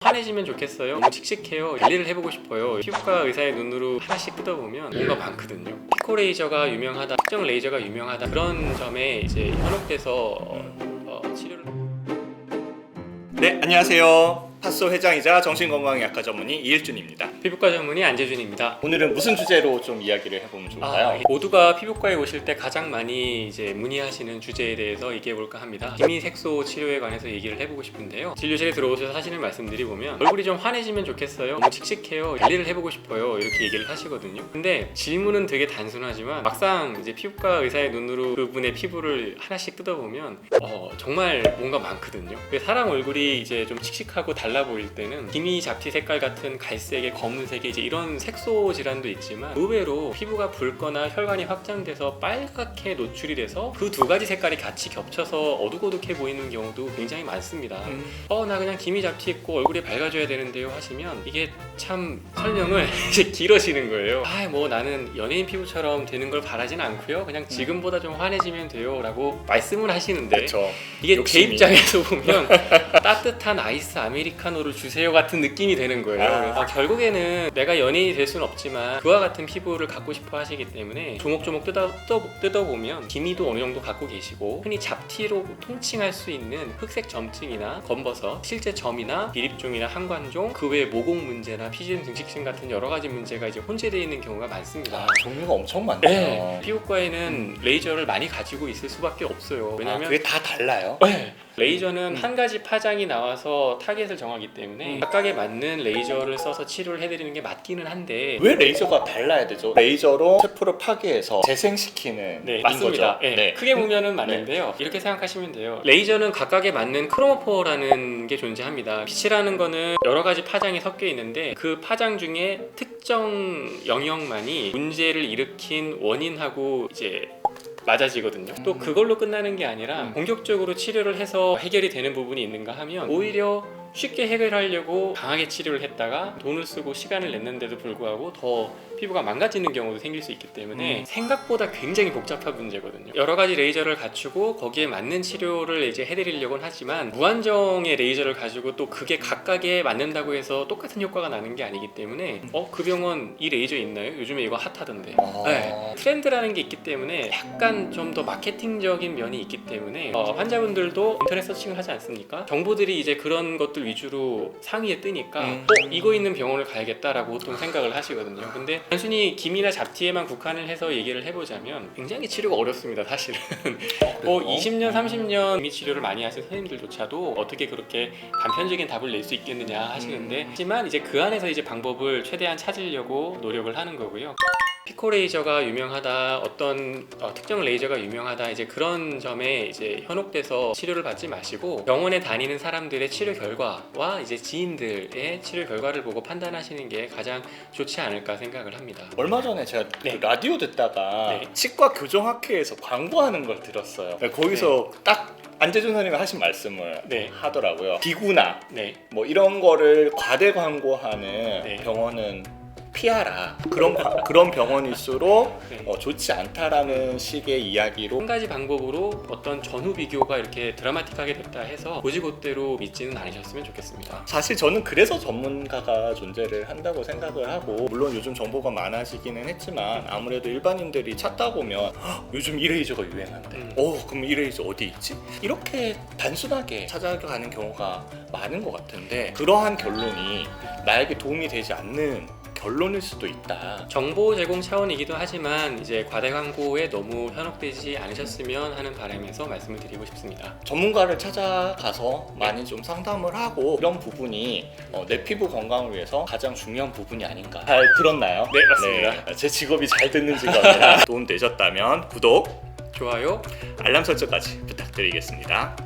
환해지면 좋겠어요. 너무 칙칙해요. 관리를 해보고 싶어요. 피부과 의사의 눈으로 하나씩 뜯어보면 뭔가 많거든요. 피코 레이저가 유명하다, 특정 레이저가 유명하다, 그런 점에 이제 현혹돼서 치료를. 네, 안녕하세요. 파소 회장이자 정신건강의학과 전문의 이일준입니다. 피부과 전문의 안재준입니다. 오늘은 무슨 주제로 좀 이야기를 해보면 좋을까요? 모두가 피부과에 오실 때 가장 많이 이제 문의하시는 주제에 대해서 얘기해볼까 합니다. 기미 색소 치료에 관해서 얘기를 해보고 싶은데요. 진료실에 들어오셔서 사진을 말씀드리보면 얼굴이 좀 환해지면 좋겠어요. 너무 칙칙해요. 관리를 해보고 싶어요. 이렇게 얘기를 하시거든요. 근데 질문은 되게 단순하지만 막상 이제 피부과 의사의 눈으로 그분의 피부를 하나씩 뜯어보면 정말 뭔가 많거든요. 사람 얼굴이 이제 좀 칙칙하고 달라 보일 때는 기미 잡티 색깔 같은 갈색에 검은색에 이제 이런 색소 질환도 있지만 의외로 피부가 붉거나 혈관이 확장돼서 빨갛게 노출이 돼서 그 두 가지 색깔이 같이 겹쳐서 어둑어둑해 보이는 경우도 굉장히 많습니다. 나 그냥 기미 잡티 있고 얼굴이 밝아져야 되는데요 하시면 이게 참 설명을 이제 길어지는 거예요. 뭐 나는 연예인 피부처럼 되는 걸 바라진 않고요. 그냥 지금보다 좀 환해지면 돼요 라고 말씀을 하시는데 그렇죠. 이게 욕심이. 제 입장에서 보면 따뜻한 아이스 아메리카노를 주세요 같은 느낌이 되는 거예요. 그래서 결국에는 내가 연예인이 될 수는 없지만 그와 같은 피부를 갖고 싶어 하시기 때문에 조목조목 뜯어보면 기미도 어느 정도 갖고 계시고 흔히 잡티로 통칭할 수 있는 흑색 점증이나 검버섯, 실제 점이나 비립종이나 항관종, 그 외에 모공 문제나 피지름 증식증 같은 여러 가지 문제가 이제 혼재되어 있는 경우가 많습니다. 종류가 엄청 많네요. 네, 피부과에는 레이저를 많이 가지고 있을 수밖에 없어요. 왜냐면 그게 다 달라요? 네. 레이저는 한 가지 파장이 나와서 타겟을 정하기 때문에 각각에 맞는 레이저를 써서 치료를 해드리는 게 맞기는 한데 왜 레이저가 달라야 되죠? 레이저로 세포를 파괴해서 재생시키는 네, 인 맞습니다. 거죠? 네. 크게 보면은 맞는데요. 이렇게 생각하시면 돼요. 레이저는 각각에 맞는 크로모포라는 게 존재합니다. 빛이라는 거는 여러 가지 파장이 섞여 있는데 그 파장 중에 특정 영역만이 문제를 일으킨 원인하고 이제 맞아지거든요. 또 그걸로 끝나는 게 아니라 공격적으로 치료를 해서 해결이 되는 부분이 있는가 하면 오히려 쉽게 해결하려고 강하게 치료를 했다가 돈을 쓰고 시간을 냈는데도 불구하고 더 피부가 망가지는 경우도 생길 수 있기 때문에 생각보다 굉장히 복잡한 문제거든요. 여러 가지 레이저를 갖추고 거기에 맞는 치료를 이제 해드리려고는 하지만 무한정의 레이저를 가지고 또 그게 각각에 맞는다고 해서 똑같은 효과가 나는 게 아니기 때문에 그 병원 이 레이저 있나요? 요즘에 이거 핫하던데. 네. 트렌드라는 게 있기 때문에 약간 좀 더 마케팅적인 면이 있기 때문에 환자분들도 인터넷 서칭을 하지 않습니까? 정보들이 이제 그런 것들 위주로 상위에 뜨니까 이거 있는 병원을 가야겠다라고 보통 생각을 하시거든요. 근데 단순히 기미나 잡티에만 국한을 해서 얘기를 해보자면 굉장히 치료가 어렵습니다, 사실은. 20년, 30년 기미 치료를 많이 하신 선생님들조차도 어떻게 그렇게 단편적인 답을 낼 수 있겠느냐 하시는데 하지만 이제 그 안에서 이제 방법을 최대한 찾으려고 노력을 하는 거고요. 피코 레이저가 유명하다, 어떤 특정 레이저가 유명하다, 이제 그런 점에 이제 현혹돼서 치료를 받지 마시고 병원에 다니는 사람들의 치료 결과와 이제 지인들의 치료 결과를 보고 판단하시는 게 가장 좋지 않을까 생각을 합니다. 얼마 전에 제가 네. 그 라디오 듣다가 네. 치과 교정학회에서 광고하는 걸 들었어요. 거기서 딱 안재준 선생님이 하신 말씀을 네. 하더라고요. 기구나 네. 뭐 이런 거를 과대 광고하는 네. 병원은 피하라. 그런 병원일수록 네. 좋지 않다라는 식의 이야기로 한 가지 방법으로 어떤 전후 비교가 이렇게 드라마틱하게 됐다 해서 고지고대로 믿지는 않으셨으면 좋겠습니다. 사실 저는 그래서 전문가가 존재를 한다고 생각을 하고 물론 요즘 정보가 많아지기는 했지만 아무래도 일반인들이 찾다 보면 요즘 이 레이저가 유행한대. 그럼 이 레이저 어디 있지? 이렇게 단순하게 찾아가는 경우가 많은 것 같은데 그러한 결론이 나에게 도움이 되지 않는 결론일 수도 있다. 정보 제공 차원이기도 하지만 이제 과대 광고에 너무 현혹되지 않으셨으면 하는 바람에서 말씀을 드리고 싶습니다. 전문가를 찾아가서 많이 좀 상담을 하고 이런 부분이 내 피부 건강을 위해서 가장 중요한 부분이 아닌가. 잘 들었나요? 네, 맞습니다. 네, 제 직업이 잘 듣는 직업입니다. 도움 되셨다면 구독, 좋아요. 알람 설정까지 부탁드리겠습니다.